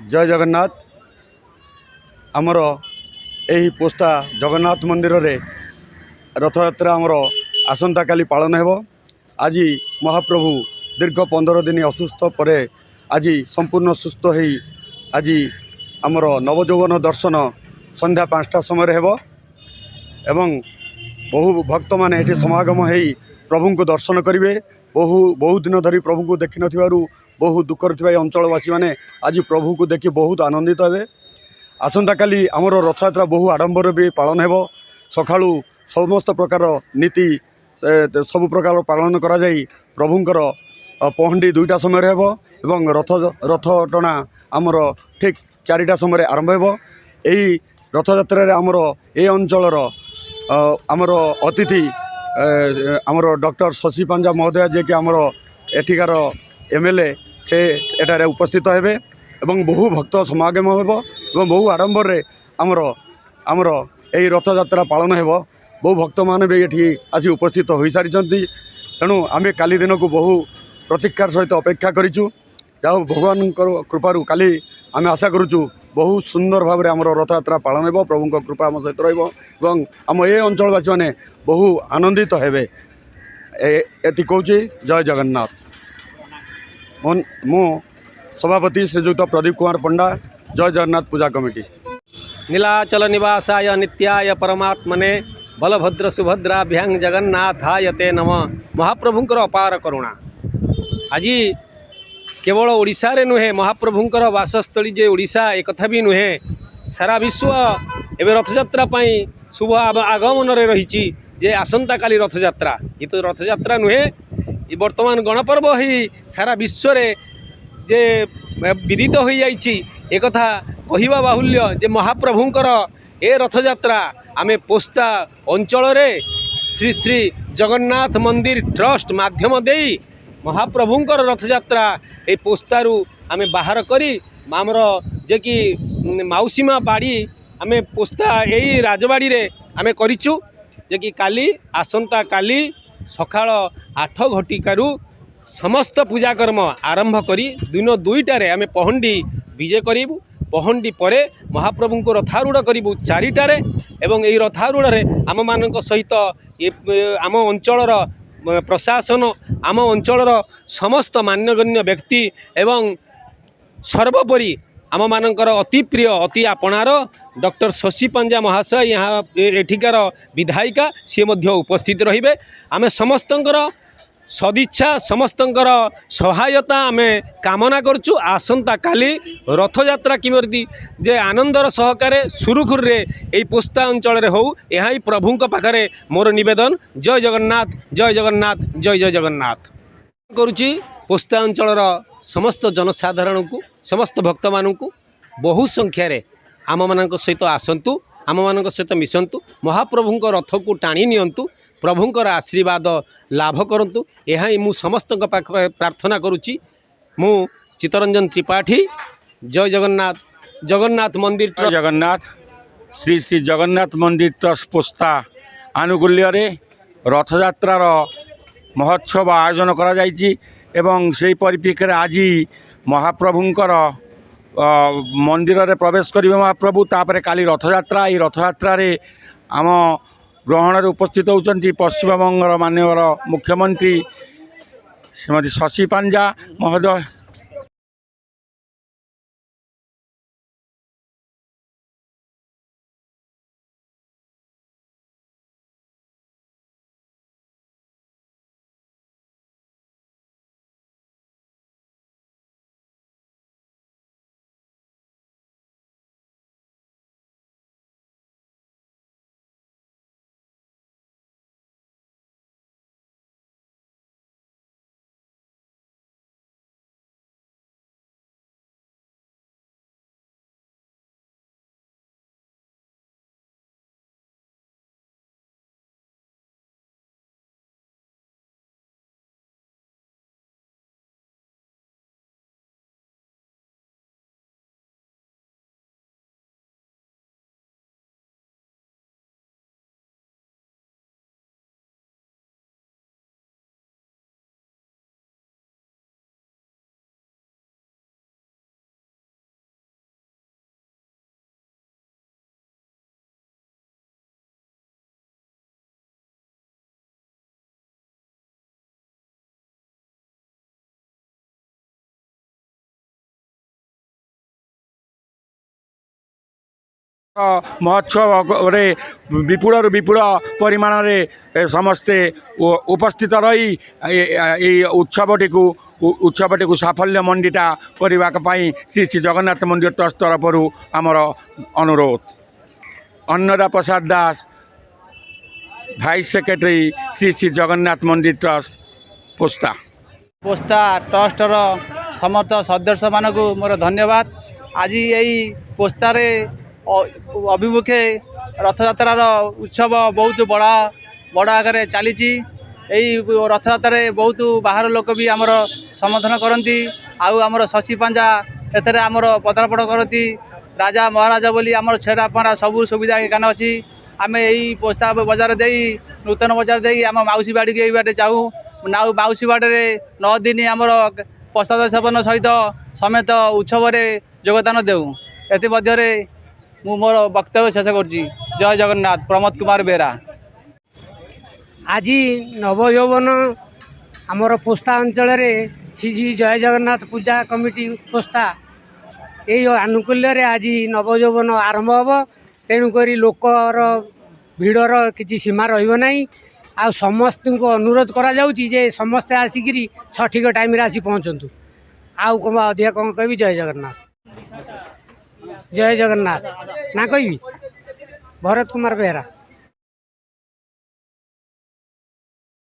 जय जगन्नाथ। आमर यही पोस्ता जगन्नाथ मंदिर रे रथयात्रा आमर आसंता काली पालन हेबो। आज महाप्रभु दीर्घ 15 दिन असुस्थ पर आज संपूर्ण सुस्थ हो आज आमर नवजौवन दर्शन संध्या 5टा समय हेबो एवं बहु भक्त माने एठी समागम हो प्रभु को दर्शन करेंगे। बहु दिन धरी प्रभु को देखि नथिबारु बहु दुखर थिबा अंचलवासी माने आज प्रभु को देखि बहुत आनंदित हेबे। आसंता काली आमर रथयात्रा बहु आडंबर भी पालन हेबो। सकाळू समस्त प्रकार नीति सब प्रकार पालन करा जाई प्रभुंकर पहंडी 2टा समय हेबो एवं रथ टणा आमर ठीक 4टा समय आरंभ हेबो। एही रथयात्रा रे आमर ए अंचलर आमर अतिथि आमर डॉक्टर शशि पांजा महोदय जे कि आमर एठिकार एमएलए से एटारे उपस्थित हेबे एवं बहु भक्त समागम हेबो एवं बहु आडंबर रे आमर आमर एही रथयात्रा पालन हेबो। बहु भक्त माने भी एठी आसी उपस्थित होई सारिचंती। तेणु आमे काली दिन को बहु प्रतीक्षार सहित अपेक्षा करिचु। जाओ भगवान कृपारू काली आमे आशा करूचु बहुत सुंदर भाव में आमर रथयात्रा पालन हेबो। प्रभु कृपा आम सहित रहिबो एवं आम ए अंचलवासी माने बहु आनंदित हेबे। एति कहूची जय जगन्नाथ। मो सभापति श्रीजुक्त प्रदीप कुमार पंडा, जय जगन्नाथ पूजा कमिटी। नीलाचल निवासाय नित्याय परमात्मने बलभद्र सुभद्राभ्यां जगन्नाथाय ते नमः। महाप्रभुंकर अपार करुणा आज केवल ओडिशा रे नुहे, महाप्रभुंकर वासस्थली जे ओडिशा एक कथा भी नुहे, सारा विश्व एवं रथयात्रा पाई शुभ आगमन रे रही जे आसंता काली रथयात्रा। ये तो रथयात्रा नुहे, ये वर्तमान गणपर्व ही सारा विश्व रे जे विदित हो जाइछि। एक कथा कहिबा बाहुल्य जे महाप्रभुंकर ए रथयात्रा आमे पोस्ता अंचल रे श्री श्री जगन्नाथ मंदिर ट्रस्ट माध्यम देई महाप्रभुंकर रथयात्रा ए पोस्तारू आमे बाहर करी आमर जे कि माउसीमा बाड़ी आमे पोस्ता यही राजबाड़ी रे आमे करिचु। जे कि काली आसंता काली सकाळ 8 घटिकारु समस्त पूजाकर्म आरंभ करी दिन 2टारे आमे पहंडी विजय करूँ। पहंडी परे महाप्रभु को रथारूढ़ करूँ 4टारे एवं यही रथारूढ़ आम मान सहित आम अंचलर प्रशासन आम अंचलर समस्त मान्यगण्य व्यक्ति एवं सर्वोपरि आम मानकर अति प्रिय अति आपणार डॉक्टर शशि पांजा महाशय यहाँ एठिकार विधायिका सी मध्य उपस्थित रहिबे। आमे समस्तंकर सदिच्छा समस्तंकर सहायता आमे कामना करचु। आसंता काली रथयात्रा किमर्दी जे आनंदर सहकारे सुरुखुर रे एई पोस्ता अंचल रे हो, यही प्रभुंक पाखरे मोर निवेदन। जय जगन्नाथ जय जगन्नाथ जय जय जगन्नाथ करुची। पोस्ता अंचलर समस्त जनसाधारण को समस्त भक्त मानू बहु संख्यार आम मान सहित आसतु, आम मान सहित मिशंतु, महाप्रभुंक रथ को टाणी नियंतु, प्रभुंकर आशीर्वाद लाभ करंतु। यह मु समस्त प्रार्थना करुच्ची। मु चित्तरंजन त्रिपाठी। जय जगन्नाथ। जगन्नाथ मंदिर जय जगन्नाथ। श्री श्री जगन्नाथ मंदिर ट्रस्ट पोस्ता आनुकूल्य रथयात्रार महोत्सव आयोजन करा जायछि एवं से परिप्रेक्षी आज महाप्रभुंकर मंदिर रे प्रवेश करेंगे महाप्रभु। तापर काली रथयात्रा। ये रथयात्रा रे आम ग्रहण उपस्थित होती पश्चिमबंग माननीय मुख्यमंत्री श्रीमती शशि पांजा महोदय। ମହୋତ୍ସବରେ ବିପୁଳରୁ ବିପୁଳ ପରିମାଣରେ ସମସ୍ତେ ଉପସ୍ଥିତ ରହି ଏହି ଉତ୍ସବଟିକୁ ସାଫଲ୍ୟମଣ୍ଡିତା କରିବା ପାଇଁ ଶ୍ରୀ ଶ୍ରୀ ଜଗନ୍ନାଥ ମନ୍ଦିର ଟ୍ରଷ୍ଟ ତରଫରୁ ଆମର ଅନୁରୋଧ। ଅନ୍ନଦା ପ୍ରସାଦ ଦାସ, ଭାଇସ୍ ସେକ୍ରେଟାରୀ, ଶ୍ରୀ ଶ୍ରୀ ଜଗନ୍ନାଥ ମନ୍ଦିର ଟ୍ରଷ୍ଟ ପୋସ୍ତା। ପୋସ୍ତା ଟ୍ରଷ୍ଟର ସମସ୍ତ ସଦସ୍ୟମାନଙ୍କୁ ମୋର ଧନ୍ୟବାଦ। ଆଜି ଏହି ପୋସ୍ତାରେ ଅଭିମୁଖେ ରଥଯାତ୍ରାର ଉତ୍ସବ ବହୁତ ବଡ଼ ଆକାରରେ ଚାଲିଛି। ଏହି ରଥଯାତ୍ରାରେ ବହୁତ ବାହାର ଲୋକ ବି ଆମର ସମର୍ଥନ କରନ୍ତି। ଆଉ ଆମର ଶଶୀ ପାଞ୍ଜା ଏଥିରେ ଆମର ପଦାର୍ପଣ କରନ୍ତି। ରାଜା ମହାରାଜା ବୋଲି ଆମର ଛେରା ପହଁରା ସବୁ ସୁବିଧା ଏখানে ଅଛି। ଆମେ ଏହି ପୋସ୍ତା ବଜାର ଦେଇ ନୂତନ ବଜାର ଦେଇ ଆମ ମାଉସୀ ବାଡ଼ିକି ଏଇ ବାଟେ ଯାଉ। ମାଉସୀ ବାଡ଼ିରେ 9 ଦିନ ଆମର ପ୍ରସାଦ ସେବନ ସହିତ ସମେତ ଉତ୍ସବରେ ଯୋଗଦାନ ଦେଉ। ଏଥିମଧ୍ୟରେ ମୁଁ ମୋର ବକ୍ତବ୍ୟ ଶେଷ କରୁଛି। ଜୟ ଜଗନ୍ନାଥ। ପ୍ରମୋଦ କୁମାର ବେହେରା। ଆଜି ନବଯୌବନ ଆମର ପୋସ୍ତା ଅଞ୍ଚଳରେ ଶ୍ରୀ ଶ୍ରୀ ଜୟ ଜଗନ୍ନାଥ ପୂଜା କମିଟି ପୋସ୍ତା ଏହି ଆନୁକୂଲ୍ୟରେ ଆଜି ନବଯୌବନ ଆରମ୍ଭ ହେବ। ତେଣୁକରି ଲୋକର ଭିଡ଼ର କିଛି ସୀମା ରହିବ ନାହିଁ। ଆଉ ସମସ୍ତଙ୍କୁ ଅନୁରୋଧ କରାଯାଉଛି ଯେ ସମସ୍ତେ ଆସିକିରି ସଠିକ୍ ଟାଇମ୍ରେ ଆସି ପହଞ୍ଚନ୍ତୁ। ଆଉ କ'ଣ ଅଧିକା କ'ଣ କହିବି? ଜୟ ଜଗନ୍ନାଥ। ଜୟ ଜଗନ୍ନାଥ ନା କହିବି? ଭରତ କୁମାର ବେହେରା।